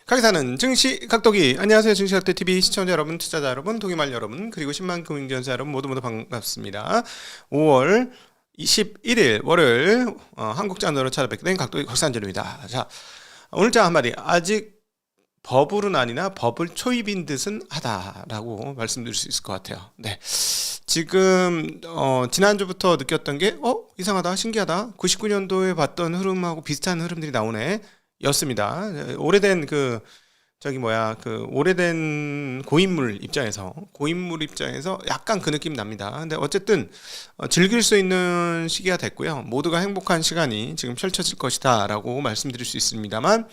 강의사는 증시 각도기. 안녕하세요. 증시각도TV 시청자 여러분, 투자자 여러분, 동의말 여러분, 그리고 10만 금융지원자 여러분 모두 반갑습니다. 5월 21일 월요일 한국장으로 찾아뵙게 된 각도기 곽산준입니다. 자, 오늘 장 한마디. 아직 버블은 아니나 버블 초입인 듯은 하다라고 말씀드릴 수 있을 것 같아요. 네, 지금 지난주부터 느꼈던 게 이상하다, 신기하다, 99년도에 봤던 흐름하고 비슷한 흐름들이 나오네 였습니다. 오래된 오래된 고인물 입장에서 약간 그 느낌 납니다. 근데 어쨌든 즐길 수 있는 시기가 됐고요. 모두가 행복한 시간이 지금 펼쳐질 것이다 라고 말씀드릴 수 있습니다만,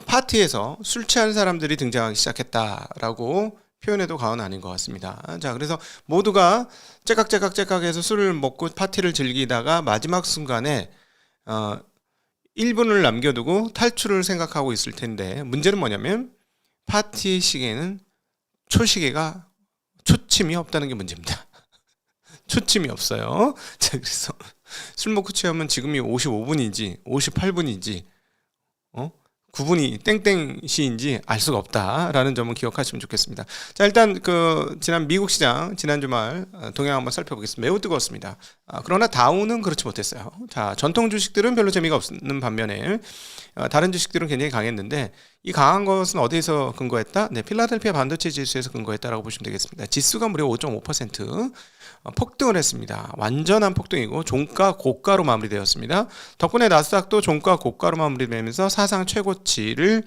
파티에서 술 취한 사람들이 등장하기 시작했다라고 표현해도 과언은 아닌 것 같습니다. 자, 그래서 모두가 째깍째깍째깍해서 술을 먹고 파티를 즐기다가 마지막 순간에 1분을 남겨두고 탈출을 생각하고 있을 텐데, 문제는 뭐냐면 파티 시계는 초침이 없다는 게 문제입니다. 초침이 없어요. 자, 그래서 술 먹고 취하면 지금이 55분인지 58분인지 9분이 땡땡시인지 알 수가 없다라는 점은 기억하시면 좋겠습니다. 자, 일단 지난 미국 시장 지난 주말 동향 한번 살펴보겠습니다. 매우 뜨거웠습니다. 그러나 다우는 그렇지 못했어요. 자, 전통 주식들은 별로 재미가 없는 반면에 다른 주식들은 굉장히 강했는데, 이 강한 것은 어디에서 근거했다? 네, 필라델피아 반도체 지수에서 근거했다라고 보시면 되겠습니다. 지수가 무려 5.5% 폭등을 했습니다. 완전한 폭등이고 종가 고가로 마무리되었습니다. 덕분에 나스닥도 종가 고가로 마무리되면서 사상 최고치의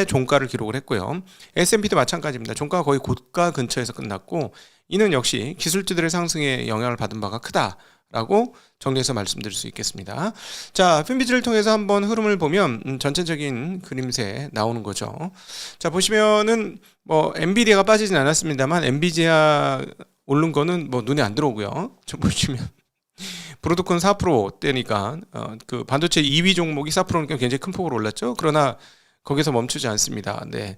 종가를 기록을 했고요. S&P도 마찬가지입니다. 종가가 거의 고가 근처에서 끝났고, 이는 역시 기술주들의 상승에 영향을 받은 바가 크다라고 정리해서 말씀드릴 수 있겠습니다. 자, 핀비즈를 통해서 한번 흐름을 보면 전체적인 그림새 나오는 거죠. 자, 보시면은 엔비디아가 빠지진 않았습니다만 엔비디아 오른 거는 눈에 안 들어오고요. 좀 보시면 브로드콘 4%대니까 그 반도체 2위 종목이 4%니까 굉장히 큰 폭으로 올랐죠. 그러나 거기서 멈추지 않습니다. 네,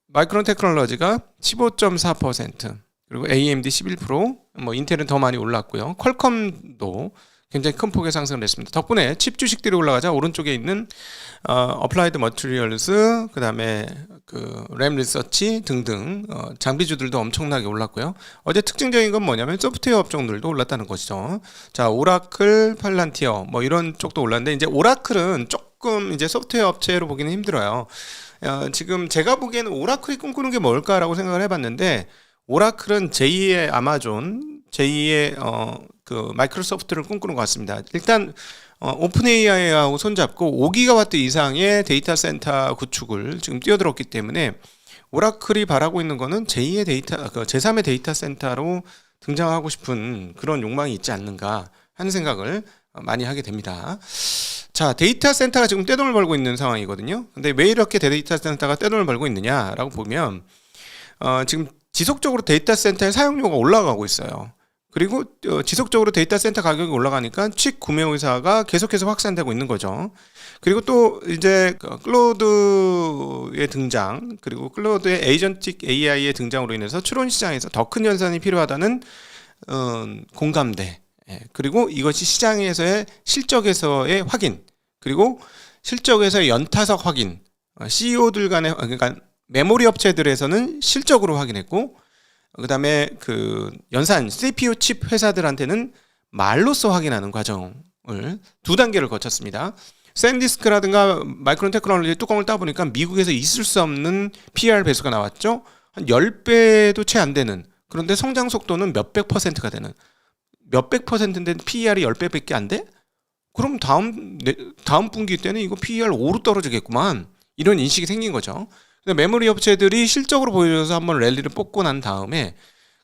마이크론 테크놀로지가 15.4%, 그리고 AMD 11%, 인텔은 더 많이 올랐고요. 퀄컴도 굉장히 큰 폭의 상승을 했습니다. 덕분에 칩 주식들이 올라가자 오른쪽에 있는 어플라이드 머티리얼스, 그 다음에 램 리서치 등등 장비주들도 엄청나게 올랐고요. 어제 특징적인 건 뭐냐면 소프트웨어 업종들도 올랐다는 것이죠. 자, 오라클, 팔란티어 이런 쪽도 올랐는데, 이제 오라클은 조금 이제 소프트웨어 업체로 보기는 힘들어요. 지금 제가 보기에는 오라클이 꿈꾸는 게 뭘까라고 생각을 해봤는데, 오라클은 제2의 아마존, 제2의 마이크로소프트를 꿈꾸는 것 같습니다. 일단 오픈 AI하고 손잡고 5기가와트 이상의 데이터 센터 구축을 지금 뛰어들었기 때문에, 오라클이 바라고 있는 거는 제2의 제3의 데이터 센터로 등장하고 싶은 그런 욕망이 있지 않는가 하는 생각을 많이 하게 됩니다. 자, 데이터 센터가 지금 떼돈을 벌고 있는 상황이거든요. 근데 왜 이렇게 데이터 센터가 떼돈을 벌고 있느냐라고 보면, 지금 지속적으로 데이터 센터의 사용료가 올라가고 있어요. 그리고 지속적으로 데이터 센터 가격이 올라가니까 칩 구매 의사가 계속해서 확산되고 있는 거죠. 그리고 또 이제 클로드의 등장, 그리고 클로드의 에이전틱 AI의 등장으로 인해서 추론 시장에서 더 큰 연산이 필요하다는 공감대, 그리고 이것이 시장에서의 실적에서의 확인, 그리고 실적에서의 연타석 확인, CEO들 간의, 그러니까 메모리 업체들에서는 실적으로 확인했고, 그 다음에 연산 CPU 칩 회사들한테는 말로써 확인하는 과정을 두 단계를 거쳤습니다. 샌디스크라든가 마이크론 테크놀로지 뚜껑을 따보니까 미국에서 있을 수 없는 PER 배수가 나왔죠. 한 10배도 채 안 되는, 그런데 성장 속도는 몇백 %가 되는, 몇백 %인데 PER이 10배밖에 안 돼? 그럼 다음 분기 때는 이거 PER 5로 떨어지겠구만, 이런 인식이 생긴 거죠. 메모리 업체들이 실적으로 보여줘서 한번 랠리를 뽑고 난 다음에,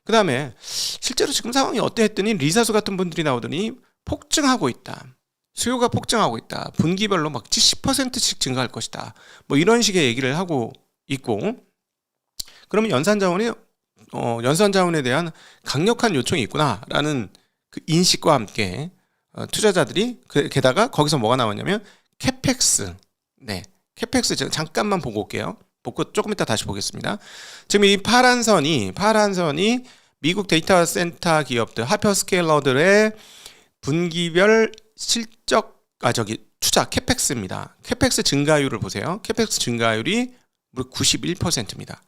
그 다음에 실제로 지금 상황이 어때 했더니 리사수 같은 분들이 나오더니 폭증하고 있다, 수요가 폭증하고 있다, 분기별로 막 70%씩 증가할 것이다, 이런 식의 얘기를 하고 있고, 그러면 연산자원에 대한 강력한 요청이 있구나라는 그 인식과 함께 투자자들이 게다가 거기서 뭐가 나왔냐면 캐펙스, 캐펙스 제가 잠깐만 보고 올게요. 보고 조금 이따 다시 보겠습니다. 지금 이 파란 선이 미국 데이터 센터 기업들, 하이퍼스케일러들의 분기별 투자 캐펙스입니다. 캐펙스 증가율을 보세요. 캐펙스 증가율이 무려 91%입니다.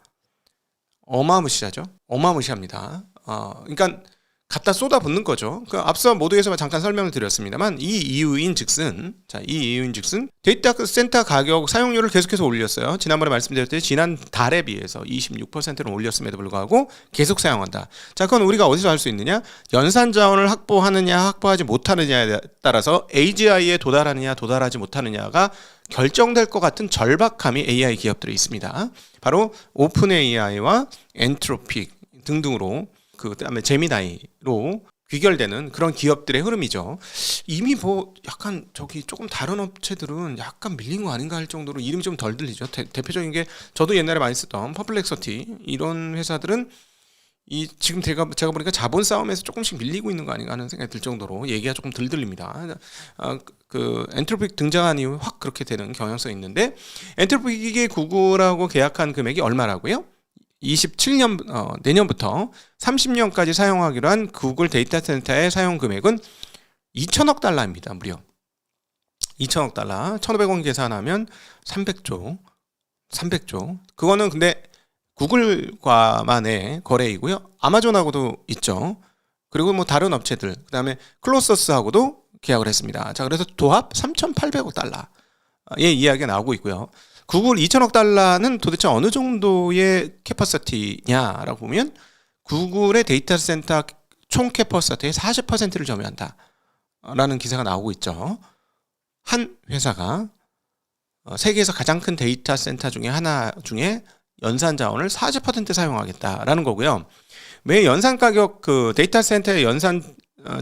어마무시하죠? 어마무시합니다. 그러니까 갖다 쏟아붓는 거죠. 앞서 모두에서 잠깐 설명을 드렸습니다만 이 이유인즉슨 데이터 센터 가격 사용료를 계속해서 올렸어요. 지난번에 말씀드렸듯이 지난 달에 비해서 26%를 올렸음에도 불구하고 계속 사용한다. 자, 그건 우리가 어디서 알 수 있느냐? 연산 자원을 확보하느냐 확보하지 못하느냐에 따라서 AGI에 도달하느냐 도달하지 못하느냐가 결정될 것 같은 절박함이 AI 기업들에 있습니다. 바로 오픈 AI와 엔트로픽 등등으로 그다음에 제미나이로 귀결되는 그런 기업들의 흐름이죠. 이미 뭐 약간 조금 다른 업체들은 약간 밀린 거 아닌가 할 정도로 이름이 좀 덜 들리죠. 대표적인 게 저도 옛날에 많이 쓰던 퍼플렉서티 이런 회사들은 지금 제가 보니까 자본 싸움에서 조금씩 밀리고 있는 거 아닌가 하는 생각이 들 정도로 얘기가 조금 덜 들립니다. 그 엔트로픽 등장한 이후 확 그렇게 되는 경향성이 있는데 엔트로픽이 구글하고 계약한 금액이 얼마라고요? 27년 내년부터 30년까지 사용하기로 한 구글 데이터 센터의 사용 금액은 2천억 달러입니다. 무려 2천억 달러 1,500원 계산하면 300조 그거는 근데 구글과만의 거래이고요. 아마존하고도 있죠. 그리고 뭐 다른 업체들 그다음에 클로서스하고도 계약을 했습니다. 자, 그래서 도합 3,800억 달러의 이야기가 나오고 있고요. 구글 2천억 달러는 도대체 어느 정도의 캐퍼시티냐라고 보면 구글의 데이터 센터 총 캐퍼시티의 40%를 점유한다 라는 기사가 나오고 있죠. 한 회사가 세계에서 가장 큰 데이터 센터 중에 하나 중에 연산 자원을 40% 사용하겠다라는 거고요. 왜 연산 가격 데이터 센터의 연산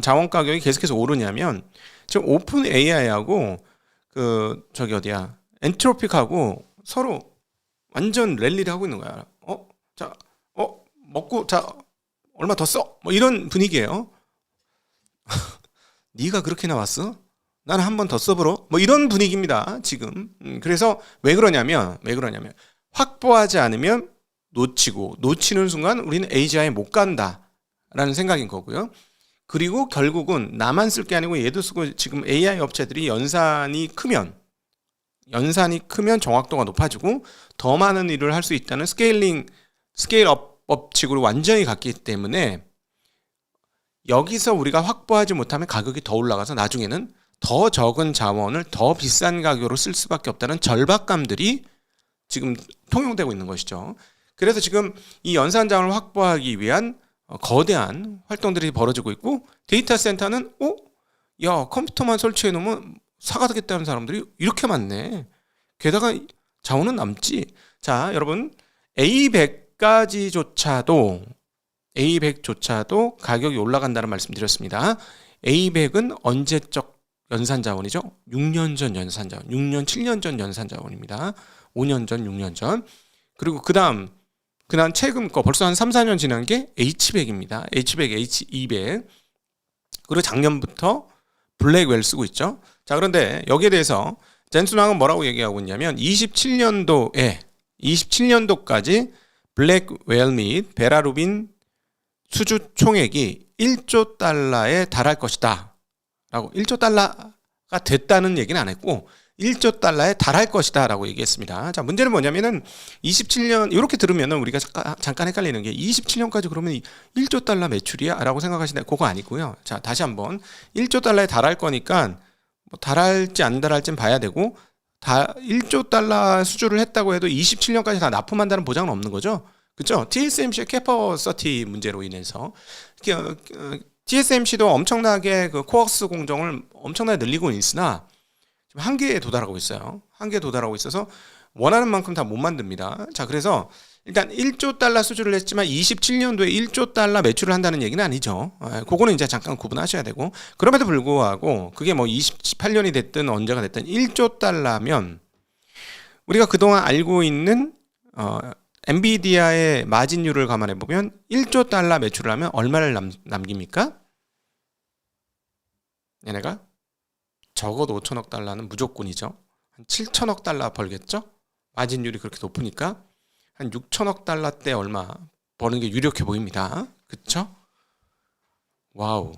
자원 가격이 계속해서 오르냐면 지금 오픈 AI하고 엔트로픽하고 서로 완전 랠리를 하고 있는 거야. 먹고 얼마 더 써? 뭐 이런 분위기예요. 네가 그렇게 나왔어? 나는 한 번 더 써보러? 뭐 이런 분위기입니다. 지금. 그래서 왜 그러냐면 확보하지 않으면 놓치는 순간 우리는 AGI에 못 간다라는 생각인 거고요. 그리고 결국은 나만 쓸 게 아니고 얘도 쓰고 지금 AI 업체들이 연산이 크면 정확도가 높아지고 더 많은 일을 할 수 있다는 스케일업 법칙으로 완전히 갔기 때문에 여기서 우리가 확보하지 못하면 가격이 더 올라가서 나중에는 더 적은 자원을 더 비싼 가격으로 쓸 수밖에 없다는 절박감들이 지금 통용되고 있는 것이죠. 그래서 지금 이 연산 자원을 확보하기 위한 거대한 활동들이 벌어지고 있고 데이터 센터는 컴퓨터만 설치해 놓으면 사가 되겠다는 사람들이 이렇게 많네. 게다가 자원은 남지. 자, 여러분 A100조차도 가격이 올라간다는 말씀 드렸습니다. A100은 언제적 연산 자원이죠? 6년 전 연산 자원, 6년, 7년 전 연산 자원입니다. 5년 전, 6년 전. 그리고 그다음 최근 거 벌써 한 3, 4년 지난 게 H100입니다. H100, H200. 그리고 작년부터 블랙웰 쓰고 있죠. 자, 그런데 여기에 대해서 젠슨왕은 뭐라고 얘기하고 있냐면 27년도까지 블랙웰 및 베라루빈 수주 총액이 1조 달러에 달할 것이다 라고 1조 달러가 됐다는 얘기는 안 했고 1조 달러에 달할 것이다 라고 얘기했습니다. 자, 문제는 뭐냐면은 27년 이렇게 들으면은 우리가 잠깐 헷갈리는 게 27년까지 그러면 1조 달러 매출이야? 라고 생각하시는데 그거 아니고요. 자, 다시 한번 1조 달러에 달할 거니까 뭐 달할지 안 달할지는 봐야 되고 1조 달러 수주를 했다고 해도 27년까지 다 납품한다는 보장은 없는 거죠. 그렇죠? TSMC의 캐퍼시티 문제로 인해서 TSMC도 엄청나게 코어스 공정을 엄청나게 늘리고 있으나 지금 한계에 도달하고 있어요. 한계에 도달하고 있어서 원하는 만큼 다 못 만듭니다. 자, 그래서 일단 1조 달러 수주를 했지만 27년도에 1조 달러 매출을 한다는 얘기는 아니죠. 그거는 이제 잠깐 구분하셔야 되고 그럼에도 불구하고 그게 뭐 28년이 됐든 언제가 됐든 1조 달러면 우리가 그동안 알고 있는 엔비디아의 마진율을 감안해 보면 1조 달러 매출을 하면 얼마를 남깁니까? 얘네가 적어도 5천억 달러는 무조건이죠. 한 7천억 달러 벌겠죠? 마진율이 그렇게 높으니까 한 6천억 달러대 얼마 버는 게 유력해 보입니다. 그쵸? 와우.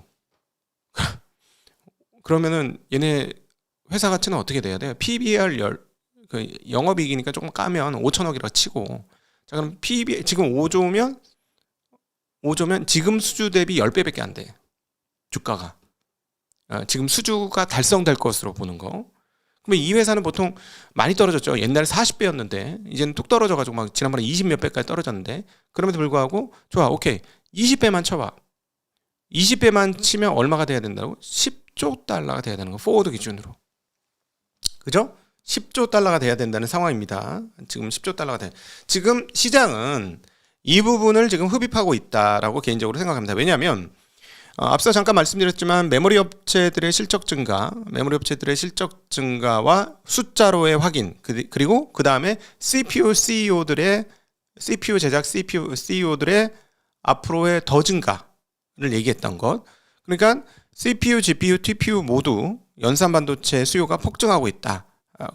그러면은 얘네 회사 가치는 어떻게 돼야 돼요? PBR 그 영업이익이니까 조금 까면 5천억이라고 치고, 자 그럼 PB 지금 5조면 지금 수주 대비 10배밖에 안 돼. 주가가. 지금 수주가 달성될 것으로 보는 거. 그러면 이 회사는 보통 많이 떨어졌죠. 옛날에 40배였는데 이제는 뚝 떨어져가지고 막 지난번에 20 몇 배까지 떨어졌는데, 그럼에도 불구하고 좋아, 오케이, 20배만 쳐봐. 20배만 치면 얼마가 돼야 된다고? 10조 달러가 돼야 되는 거. 포워드 기준으로. 그죠? 10조 달러가 돼야 된다는 상황입니다. 지금 10조 달러가 돼. 지금 시장은 이 부분을 지금 흡입하고 있다라고 개인적으로 생각합니다. 왜냐하면 앞서 잠깐 말씀드렸지만 메모리 업체들의 실적 증가와 숫자로의 확인, 그리고 그 다음에 CPU 제작 CEO들의 앞으로의 더 증가를 얘기했던 것. 그러니까 CPU, GPU, TPU 모두 연산 반도체 수요가 폭증하고 있다.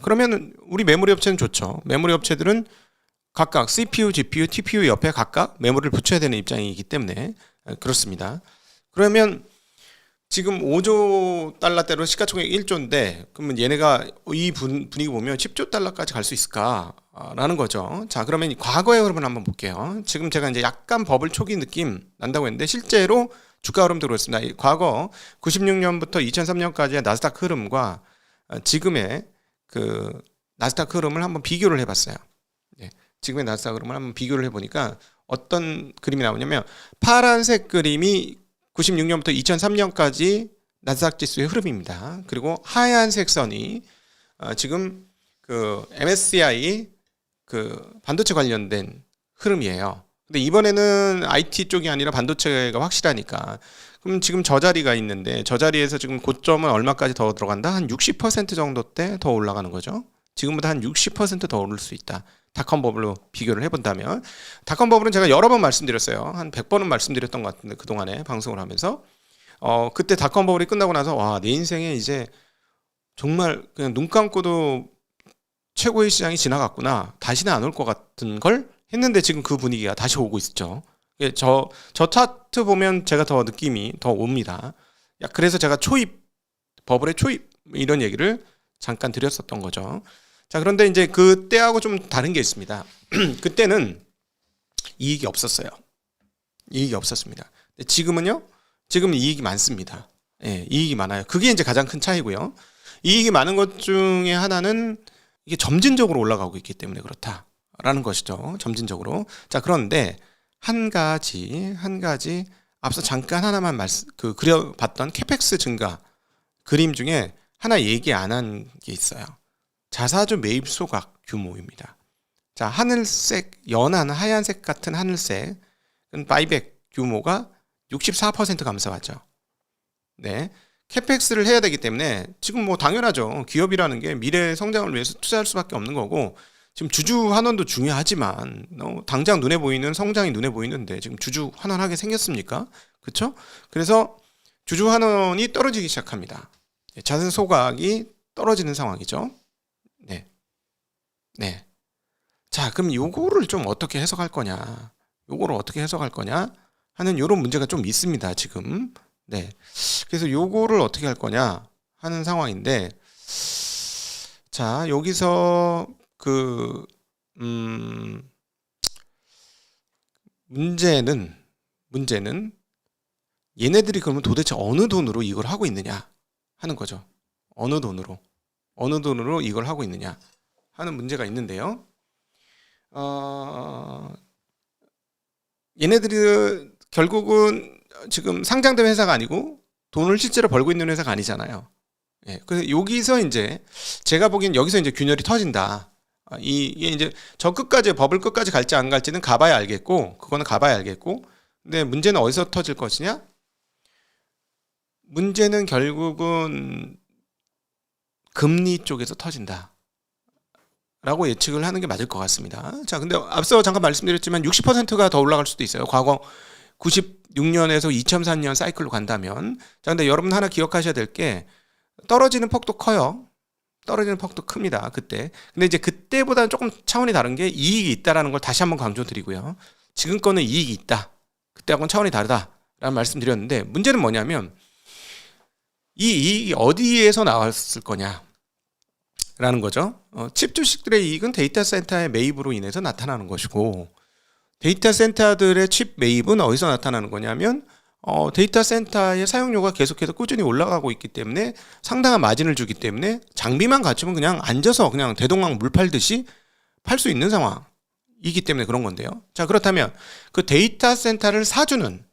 그러면 우리 메모리 업체는 좋죠. 메모리 업체들은 각각 CPU, GPU, TPU 옆에 각각 메모리를 붙여야 되는 입장이기 때문에 그렇습니다. 그러면 지금 5조 달러대로 시가총액 1조인데 그러면 얘네가 이 분위기 보면 10조 달러까지 갈 수 있을까라는 거죠. 자, 그러면 과거의 흐름을 한번 볼게요. 지금 제가 이제 약간 버블 초기 느낌 난다고 했는데 실제로 주가 흐름도 그렇습니다. 과거 96년부터 2003년까지의 나스닥 흐름과 지금의 그 나스닥 흐름을 한번 비교를 해봤어요. 네, 지금의 나스닥 흐름을 한번 비교를 해보니까 어떤 그림이 나오냐면 파란색 그림이 96년부터 2003년까지 나스닥 지수의 흐름입니다. 그리고 하얀색 선이 지금 그 MSCI 그 반도체 관련된 흐름이에요. 근데 이번에는 IT 쪽이 아니라 반도체가 확실하니까 그럼 지금 저 자리가 있는데 저 자리에서 지금 고점은 얼마까지 더 들어간다? 한 60% 정도 때 더 올라가는 거죠. 지금보다 한 60% 더 오를 수 있다. 닷컴 버블로 비교를 해본다면, 닷컴 버블은 제가 여러 번 말씀드렸어요. 한 100번은 말씀드렸던 것 같은데 그동안에 방송을 하면서 그때 닷컴 버블이 끝나고 나서 와, 내 인생에 이제 정말 그냥 눈 감고도 최고의 시장이 지나갔구나, 다시는 안 올 것 같은 걸 했는데 지금 그 분위기가 다시 오고 있죠. 저 차트 보면 제가 더 느낌이 더 옵니다. 그래서 제가 버블의 초입 이런 얘기를 잠깐 드렸었던 거죠. 자, 그런데 이제 그때하고 좀 다른 게 있습니다. 그때는 이익이 없었어요. 이익이 없었습니다. 지금은요? 지금은 이익이 많습니다. 예, 이익이 많아요. 그게 이제 가장 큰 차이고요. 이익이 많은 것 중에 하나는 이게 점진적으로 올라가고 있기 때문에 그렇다라는 것이죠. 점진적으로. 자, 그런데 한 가지 앞서 잠깐 하나만 그려봤던 캐펙스 증가 그림 중에 하나 얘기 안 한 게 있어요. 자사주 매입 소각 규모입니다. 자, 하늘색, 연한 하얀색 같은 하늘색 바이백 규모가 64% 감소하죠. 네, 캐펙스를 해야 되기 때문에 지금 뭐 당연하죠. 기업이라는 게 미래 성장을 위해서 투자할 수밖에 없는 거고, 지금 주주 환원도 중요하지만 당장 눈에 보이는 성장이 눈에 보이는데 지금 주주 환원하게 생겼습니까? 그렇죠? 그래서 주주 환원이 떨어지기 시작합니다. 자산 소각이 떨어지는 상황이죠. 네. 자, 그럼 요거를 좀 어떻게 해석할 거냐? 하는 요런 문제가 좀 있습니다, 지금. 네. 그래서 요거를 어떻게 할 거냐 하는 상황인데, 자, 여기서 문제는 얘네들이 그러면 도대체 어느 돈으로 이걸 하고 있느냐 하는 거죠. 어느 돈으로 이걸 하고 있느냐 하는 문제가 있는데요. 얘네들이 결국은 지금 상장된 회사가 아니고 돈을 실제로 벌고 있는 회사가 아니잖아요. 예, 그래서 여기서 이제 제가 보기엔 여기서 이제 균열이 터진다. 이게 이제 버블 끝까지 갈지 안 갈지는 가봐야 알겠고, 근데 문제는 어디서 터질 것이냐? 문제는 결국은 금리 쪽에서 터진다 라고 예측을 하는 게 맞을 것 같습니다. 자, 근데 앞서 잠깐 말씀드렸지만 60%가 더 올라갈 수도 있어요. 과거 96년에서 2004년 사이클로 간다면. 자, 근데 여러분 하나 기억하셔야 될 게 떨어지는 폭도 커요. 떨어지는 폭도 큽니다, 그때. 근데 이제 그때보다는 조금 차원이 다른 게 이익이 있다라는 걸 다시 한번 강조드리고요. 지금 거는 이익이 있다, 그때하고는 차원이 다르다라는 말씀드렸는데, 문제는 뭐냐면 이 이익이 어디에서 나왔을 거냐라는 거죠. 칩 주식들의 이익은 데이터 센터의 매입으로 인해서 나타나는 것이고, 데이터 센터들의 칩 매입은 어디서 나타나는 거냐면 데이터 센터의 사용료가 계속해서 꾸준히 올라가고 있기 때문에 상당한 마진을 주기 때문에 장비만 갖추면 그냥 앉아서 그냥 대동강 물 팔듯이 팔 수 있는 상황이기 때문에 그런 건데요. 자, 그렇다면 그 데이터 센터를 사주는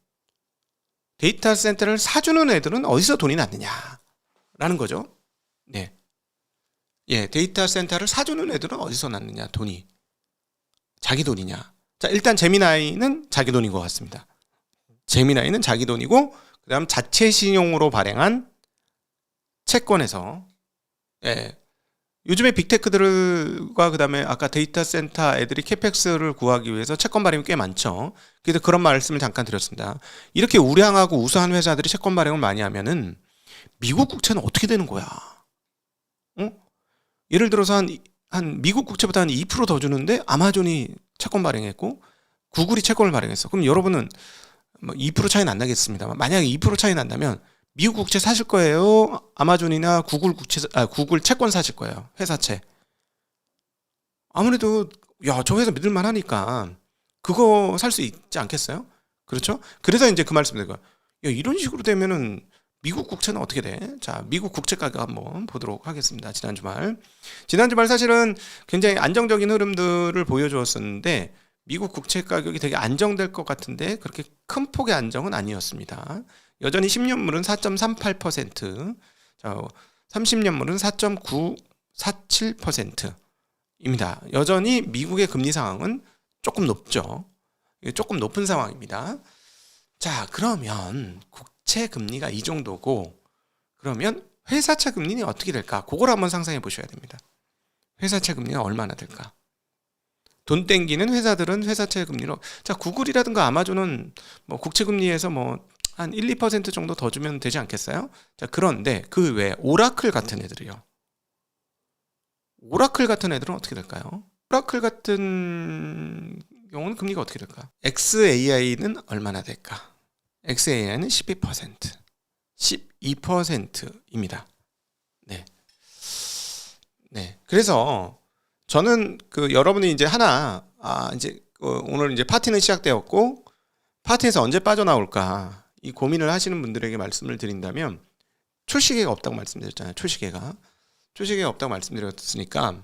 애들은 어디서 돈이 났느냐라는 거죠. 네. 예, 데이터 센터를 사주는 애들은 어디서 났느냐, 돈이. 자기 돈이냐. 자, 일단 제미나이는 자기 돈인 것 같습니다. 제미나이는 자기 돈이고, 그 다음 자체 신용으로 발행한 채권에서, 예, 요즘에 빅테크들과 그 다음에 아까 데이터 센터 애들이 캐펙스를 구하기 위해서 채권 발행이 꽤 많죠. 그래서 그런 말씀을 잠깐 드렸습니다. 이렇게 우량하고 우수한 회사들이 채권 발행을 많이 하면은 미국 국채는 어떻게 되는 거야? 예를 들어서 한 미국 국채보다 한 2% 더 주는데 아마존이 채권 발행했고 구글이 채권을 발행했어. 그럼 여러분은 뭐 2% 차이는 안 나겠습니다만, 만약에 2% 차이 난다면 미국 국채 사실 거예요? 아마존이나 구글 채권 사실 거예요? 회사채. 아무래도 저 회사 믿을만 하니까 그거 살 수 있지 않겠어요? 그렇죠? 그래서 이제 그 말씀드린 거예요. 이런 식으로 되면은 미국 국채는 어떻게 돼? 자, 미국 국채 가격 한번 보도록 하겠습니다. 지난 주말 사실은 굉장히 안정적인 흐름들을 보여주었었는데 미국 국채 가격이 되게 안정될 것 같은데 그렇게 큰 폭의 안정은 아니었습니다. 여전히 10년물은 4.38%, 자, 30년물은 4.947%입니다. 여전히 미국의 금리 상황은 조금 높죠. 조금 높은 상황입니다. 자, 그러면 국채 금리가 이 정도고, 그러면 회사채 금리는 어떻게 될까? 그걸 한번 상상해 보셔야 됩니다. 회사채 금리가 얼마나 될까? 돈 땡기는 회사들은 회사채 금리로, 자, 구글이라든가 아마존은 뭐 국채 금리에서 뭐 한 1, 2% 정도 더 주면 되지 않겠어요? 자, 그런데 그 외에 오라클 같은 애들이요. 오라클 같은 애들은 어떻게 될까요? 오라클 같은 경우는 금리가 어떻게 될까? XAI는 얼마나 될까? XAI는 12%, 12%입니다. 네. 네. 그래서 저는 여러분이 이제 오늘 이제 파티는 시작되었고, 파티에서 언제 빠져나올까? 이 고민을 하시는 분들에게 말씀을 드린다면, 초시계가 없다고 말씀드렸잖아요. 초시계가 없다고 말씀드렸으니까,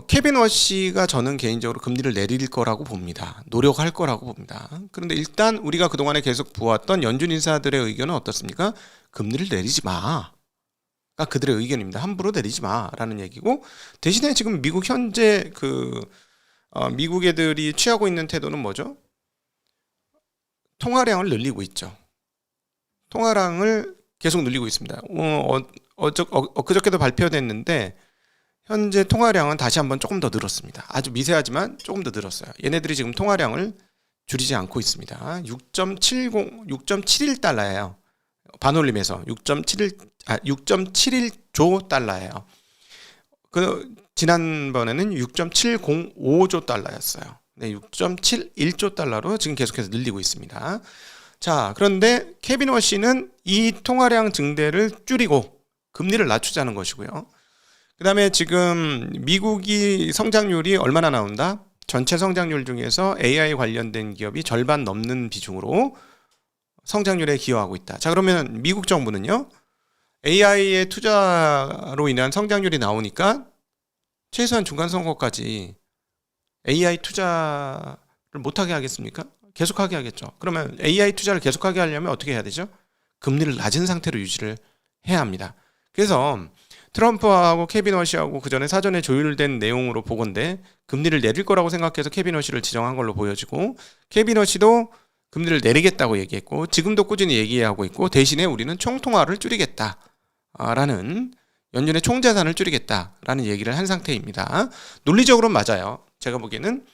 케빈 워시가 저는 개인적으로 금리를 내릴 거라고 봅니다. 노력할 거라고 봅니다. 그런데 일단 우리가 그동안에 계속 보았던 연준 인사들의 의견은 어떻습니까? 금리를 내리지 마. 가 그들의 의견입니다. 함부로 내리지 마라는 얘기고, 대신에 지금 미국 현재 미국 애들이 취하고 있는 태도는 뭐죠? 통화량을 늘리고 있죠. 통화량을 계속 늘리고 있습니다. 엊그저께도 발표됐는데 현재 통화량은 다시 한번 조금 더 늘었습니다. 아주 미세하지만 조금 더 늘었어요. 얘네들이 지금 통화량을 줄이지 않고 있습니다. 6.71달러예요. 반올림에서 6.71조 달러예요. 지난번에는 6.705조 달러였어요. 네, 6.71조 달러로 지금 계속해서 늘리고 있습니다. 자, 그런데 케빈 워시는 이 통화량 증대를 줄이고 금리를 낮추자는 것이고요. 그 다음에 지금 미국이 성장률이 얼마나 나온다? 전체 성장률 중에서 AI 관련된 기업이 절반 넘는 비중으로 성장률에 기여하고 있다. 자, 그러면 미국 정부는요, AI의 투자로 인한 성장률이 나오니까 최소한 중간선거까지 AI 투자를 못하게 하겠습니까? 계속하게 하겠죠. 그러면 AI 투자를 계속하게 하려면 어떻게 해야 되죠? 금리를 낮은 상태로 유지를 해야 합니다. 그래서 트럼프하고 케빈 워시하고 그 전에 사전에 조율된 내용으로 보건대 금리를 내릴 거라고 생각해서 케빈 워시를 지정한 걸로 보여지고, 케빈 워시도 금리를 내리겠다고 얘기했고 지금도 꾸준히 얘기하고 있고, 대신에 우리는 총통화를 줄이겠다라는, 연준의 총자산을 줄이겠다라는 얘기를 한 상태입니다. 논리적으로는 맞아요. 제가 보기에는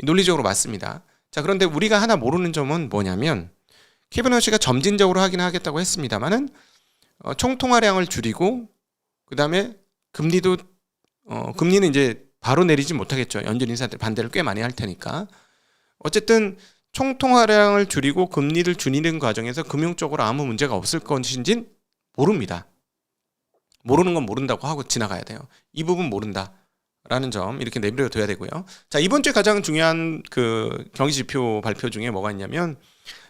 논리적으로 맞습니다. 자, 그런데 우리가 하나 모르는 점은 뭐냐면, 케빈 워시가 점진적으로 하겠다고 했습니다만은 총통화량을 줄이고, 그 다음에 금리는 이제 바로 내리지 못하겠죠. 연준 인사들 반대를 꽤 많이 할 테니까. 어쨌든 총통화량을 줄이고 금리를 줄이는 과정에서 금융적으로 아무 문제가 없을 것인진 모릅니다. 모르는 건 모른다고 하고 지나가야 돼요. 이 부분 모른다라는 점 이렇게 내버려 둬야 되고요. 자, 이번 주에 가장 중요한 그 경기 지표 발표 중에 뭐가 있냐면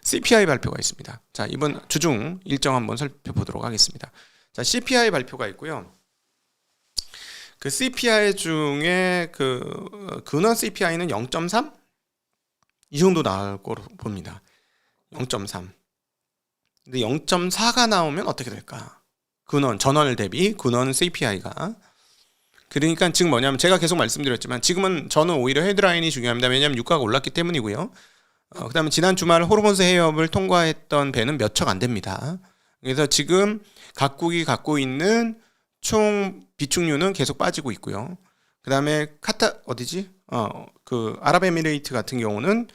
CPI 발표가 있습니다. 자, 이번 주중 일정 한번 살펴보도록 하겠습니다. 자, CPI 발표가 있고요. 그 CPI 중에 그 근원 CPI는 0.3? 이 정도 나올 거로 봅니다. 0.3. 근데 0.4가 나오면 어떻게 될까? 전월 대비 근원 CPI가. 그러니까 지금 뭐냐면 제가 계속 말씀드렸지만 지금은 저는 오히려 헤드라인이 중요합니다. 왜냐하면 유가가 올랐기 때문이고요. 그다음에 지난 주말 호르몬스 해협을 통과했던 배는 몇 척 안 됩니다. 그래서 지금 각국이 갖고 있는 총 비축류는 계속 빠지고 있고요. 그다음에 그 아랍에미레이트 같은 경우는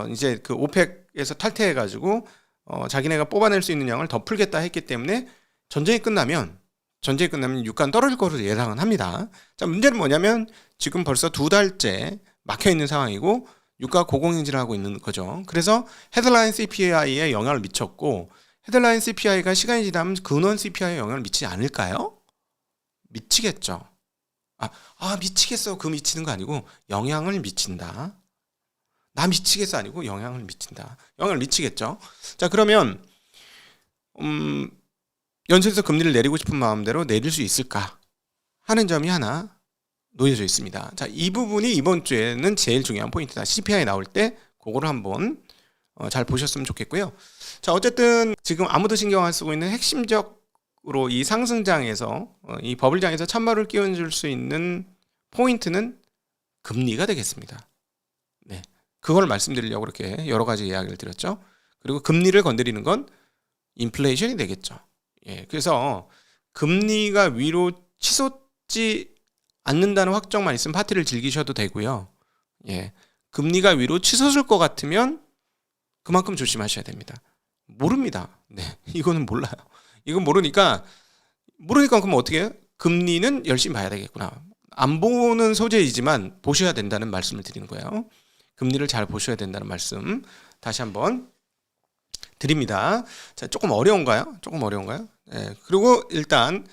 이제 그 오펙에서 탈퇴해가지고 자기네가 뽑아낼 수 있는 양을 더 풀겠다 했기 때문에 전쟁이 끝나면 유가는 떨어질 것으로 예상은 합니다. 자, 문제는 뭐냐면 지금 벌써 2달째 막혀 있는 상황이고 유가 고공행진을 하고 있는 거죠. 그래서 헤드라인 CPI에 영향을 미쳤고 헤드라인 CPI가 시간이 지나면 근원 CPI에 영향을 미치지 않을까요? 미치겠죠. 미치겠어. 그 미치는 거 아니고 영향을 미친다. 나 미치겠어 아니고 영향을 미친다. 영향을 미치겠죠. 자, 그러면 연준에서 금리를 내리고 싶은 마음대로 내릴 수 있을까 하는 점이 하나 놓여져 있습니다. 자, 이 부분이 이번 주에는 제일 중요한 포인트다. CPI 나올 때 그거를 한번 잘 보셨으면 좋겠고요. 자, 어쨌든 지금 아무도 신경 안 쓰고 있는 핵심적으로 이 상승장에서 이 버블장에서 찬바를 끼워줄 수 있는 포인트는 금리가 되겠습니다. 네, 그걸 말씀드리려고 이렇게 여러 가지 이야기를 드렸죠. 그리고 금리를 건드리는 건 인플레이션이 되겠죠. 예, 그래서 금리가 위로 치솟지 않는다는 확정만 있으면 파티를 즐기셔도 되고요. 예, 금리가 위로 치솟을 것 같으면 그만큼 조심하셔야 됩니다. 모릅니다. 네, 이거는 몰라요. 이건 모르니까 그럼 어떻게 해요? 금리는 열심히 봐야 되겠구나. 안 보는 소재이지만 보셔야 된다는 말씀을 드리는 거예요. 금리를 잘 보셔야 된다는 말씀 다시 한번 드립니다. 자, 조금 어려운가요? 네, 그리고 일단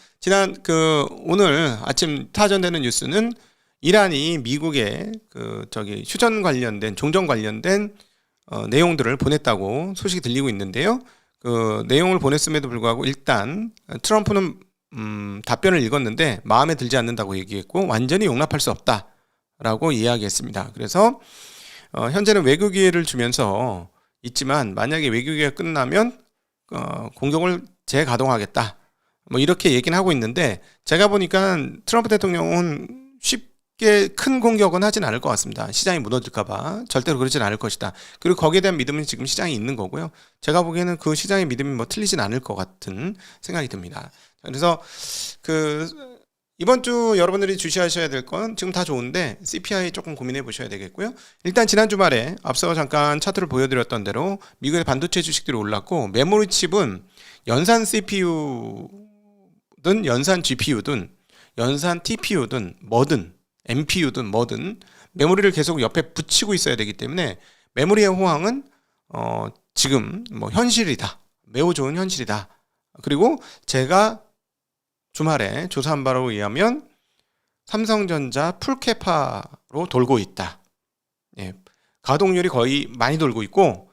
오늘 아침 타전되는 뉴스는 이란이 미국에 휴전 관련된 종전 관련된 내용들을 보냈다고 소식이 들리고 있는데요. 그 내용을 보냈음에도 불구하고 일단 트럼프는 답변을 읽었는데 마음에 들지 않는다고 얘기했고 완전히 용납할 수 없다라고 이야기했습니다. 그래서 현재는 외교 기회를 주면서 있지만 만약에 외교 기회가 끝나면 공격을 재가동하겠다. 뭐 이렇게 얘기는 하고 있는데 제가 보니까 트럼프 대통령은 쉽게 큰 공격은 하진 않을 것 같습니다. 시장이 무너질까봐 절대로 그러진 않을 것이다. 그리고 거기에 대한 믿음은 지금 시장이 있는 거고요. 제가 보기에는 그 시장의 믿음이 뭐 틀리진 않을 것 같은 생각이 듭니다. 그래서 이번 주 여러분들이 주시하셔야 될 건 지금 다 좋은데 CPI 조금 고민해 보셔야 되겠고요. 일단 지난 주말에 앞서 잠깐 차트를 보여드렸던 대로 미국의 반도체 주식들이 올랐고 메모리 칩은 연산 CPU든 연산 GPU든 연산 TPU든 뭐든 MPU든 뭐든 메모리를 계속 옆에 붙이고 있어야 되기 때문에 메모리의 호황은 지금 뭐 현실이다. 매우 좋은 현실이다. 그리고 제가 주말에 조사한 바로 의하면 삼성전자 풀캐파로 돌고 있다. 예, 가동률이 거의 많이 돌고 있고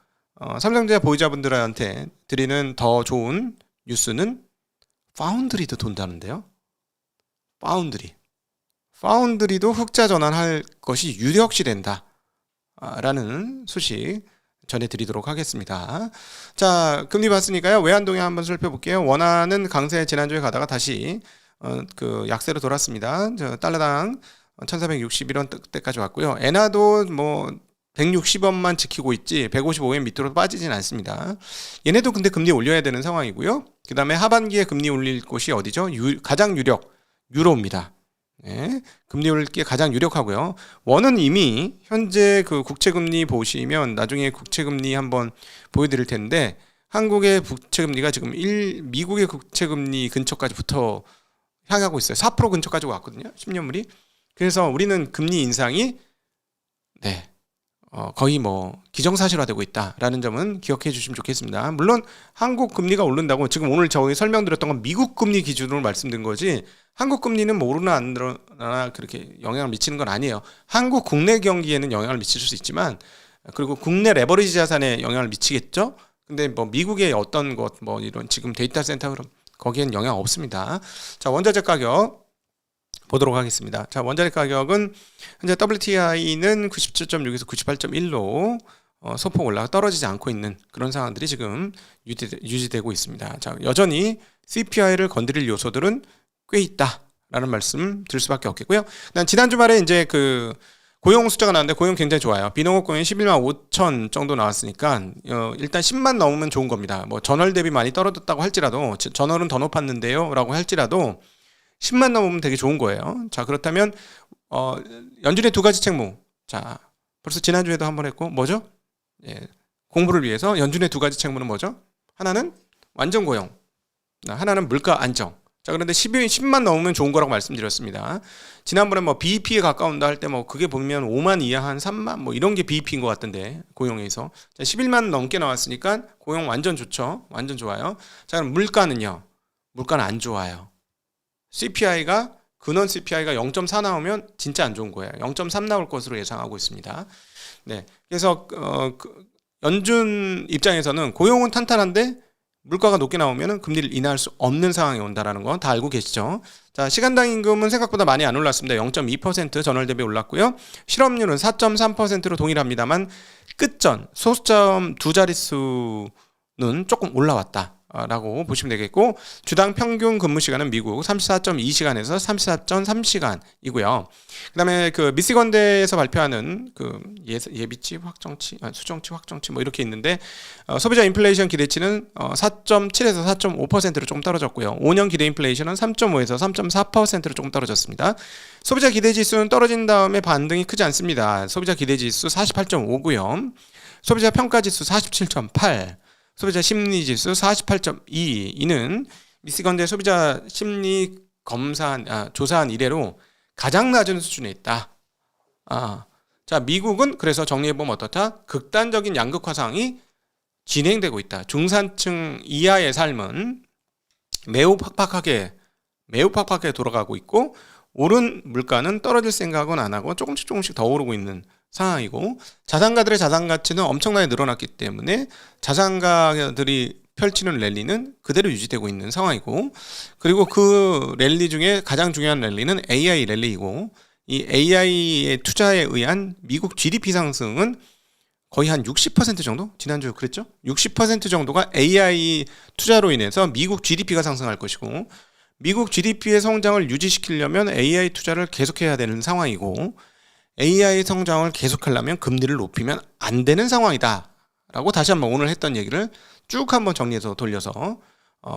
삼성전자 보유자분들한테 드리는 더 좋은 뉴스는 파운드리도 돈다는데요. 파운드리도 흑자 전환할 것이 유력시 된다. 라는 소식 전해드리도록 하겠습니다. 자, 금리 봤으니까요. 외환동향 한번 살펴볼게요. 원화는 강세 지난주에 가다가 다시 약세로 돌았습니다. 달러당 1461원 대까지 왔고요. 엔화도 뭐 160원만 지키고 있지 155원 밑으로 빠지진 않습니다. 얘네도 근데 금리 올려야 되는 상황이고요. 그 다음에 하반기에 금리 올릴 곳이 어디죠? 가장 유력 유로입니다. 네, 금리 올릴 게 가장 유력하고요. 원은 이미 현재 그 국채금리 보시면 나중에 국채금리 한번 보여드릴 텐데 한국의 국채금리가 지금 미국의 국채금리 근처까지 붙어 향하고 있어요. 4% 근처까지 왔거든요. 10년물이. 그래서 우리는 금리 인상이 거의 뭐 기정사실화되고 있다라는 점은 기억해 주시면 좋겠습니다. 물론 한국 금리가 오른다고 지금 오늘 저희 설명드렸던 건 미국 금리 기준으로 말씀드린 거지 한국 금리는 뭐 오르나 안 오르나 그렇게 영향을 미치는 건 아니에요. 한국 국내 경기에는 영향을 미칠 수 있지만 그리고 국내 레버리지 자산에 영향을 미치겠죠. 근데 뭐 미국의 어떤 것 뭐 이런 지금 데이터 센터 흐름 거기엔 영향 없습니다. 자, 원자재 가격 보도록 하겠습니다. 자, 원자재 가격은 현재 WTI는 97.6에서 98.1로 소폭 올라가 떨어지지 않고 있는 그런 상황들이 지금 유지되고 있습니다. 자, 여전히 CPI를 건드릴 요소들은 꽤 있다라는 말씀 드릴 수밖에 없겠고요. 지난 주말에 이제 그 고용 숫자가 나왔는데 고용 굉장히 좋아요. 비농업 고용이 11만 5천 정도 나왔으니까 일단 10만 넘으면 좋은 겁니다. 뭐 전월 대비 많이 떨어졌다고 할지라도 전월은 더 높았는데요 라고 할지라도 10만 넘으면 되게 좋은 거예요. 자, 그렇다면 연준의 두 가지 책무. 자, 벌써 지난주에도 한번 했고 뭐죠? 예, 공부를 위해서 연준의 두 가지 책무는 뭐죠? 하나는 완전 고용, 하나는 물가 안정. 자, 그런데 10만 넘으면 좋은 거라고 말씀드렸습니다. 지난번에 뭐 BEP에 가까운다 할 때 뭐 그게 보면 5만 이하 한 3만 뭐 이런 게 BEP인 것 같던데 고용에서. 자, 11만 넘게 나왔으니까 고용 완전 좋죠. 완전 좋아요. 자, 그럼 물가는요? 물가는 안 좋아요. CPI가 근원 CPI가 0.4 나오면 진짜 안 좋은 거예요. 0.3 나올 것으로 예상하고 있습니다. 네, 그래서 연준 입장에서는 고용은 탄탄한데 물가가 높게 나오면 금리를 인하할 수 없는 상황이 온다라는 건 다 알고 계시죠. 자, 시간당 임금은 생각보다 많이 안 올랐습니다. 0.2% 전월 대비 올랐고요. 실업률은 4.3%로 동일합니다만 끝전 소수점 두 자릿수는 조금 올라왔다. 라고 보시면 되겠고 주당 평균 근무 시간은 미국 34.2시간에서 34.3시간이고요. 그다음에 그 미시건대에서 발표하는 그 예비치 확정치, 수정치 확정치 뭐 이렇게 있는데 소비자 인플레이션 기대치는 4.7에서 4.5%로 조금 떨어졌고요. 5년 기대 인플레이션은 3.5에서 3.4%로 조금 떨어졌습니다. 소비자 기대 지수는 떨어진 다음에 반등이 크지 않습니다. 소비자 기대 지수 48.5고요. 소비자 평가 지수 47.8. 소비자 심리 지수 48.2. 이는 미시건대 소비자 심리 조사한 이래로 가장 낮은 수준에 있다. 자, 미국은 그래서 정리해보면 어떻다? 극단적인 양극화 상황이 진행되고 있다. 중산층 이하의 삶은 매우 팍팍하게 돌아가고 있고 오른 물가는 떨어질 생각은 안 하고 조금씩 더 오르고 있는 상황이고 자산가들의 자산 가치는 엄청나게 늘어났기 때문에 자산가들이 펼치는 랠리는 그대로 유지되고 있는 상황이고 그리고 그 랠리 중에 가장 중요한 랠리는 AI 랠리이고 이 AI의 투자에 의한 미국 GDP 상승은 거의 한 60% 정도? 지난주 그랬죠? 60% 정도가 AI 투자로 인해서 미국 GDP가 상승할 것이고 미국 GDP의 성장을 유지시키려면 AI 투자를 계속해야 되는 상황이고 AI 성장을 계속하려면 금리를 높이면 안 되는 상황이다 라고 다시 한번 오늘 했던 얘기를 쭉 한번 정리해서 돌려서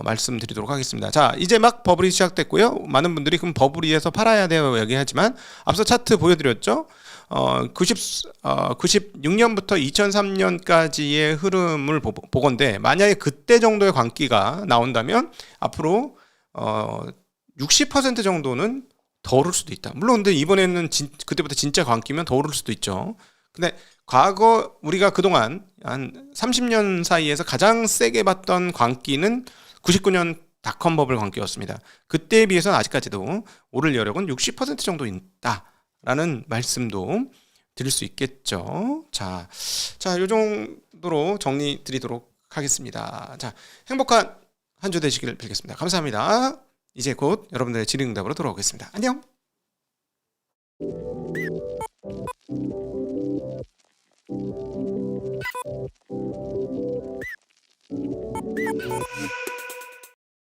말씀드리도록 하겠습니다. 자, 이제 막 버블이 시작됐고요. 많은 분들이 그럼 버블이에서 팔아야 돼요 얘기하지만 앞서 차트 보여드렸죠. 96년부터 2003년까지의 흐름을 보건데 만약에 그때 정도의 광기가 나온다면 앞으로 60% 정도는 더 오를 수도 있다. 물론 근데 이번에는 그때부터 진짜 광기면 더 오를 수도 있죠. 근데 과거 우리가 그동안 한 30년 사이에서 가장 세게 봤던 광기는 99년 닷컴 버블 광기였습니다. 그때에 비해서는 아직까지도 오를 여력은 60% 정도 있다라는 말씀도 드릴 수 있겠죠. 자, 요 정도로 정리 드리도록 하겠습니다. 자, 행복한 한 주 되시길 빌겠습니다. 감사합니다. 이제 곧 여러분들의 질의응답으로 돌아오겠습니다. 안녕.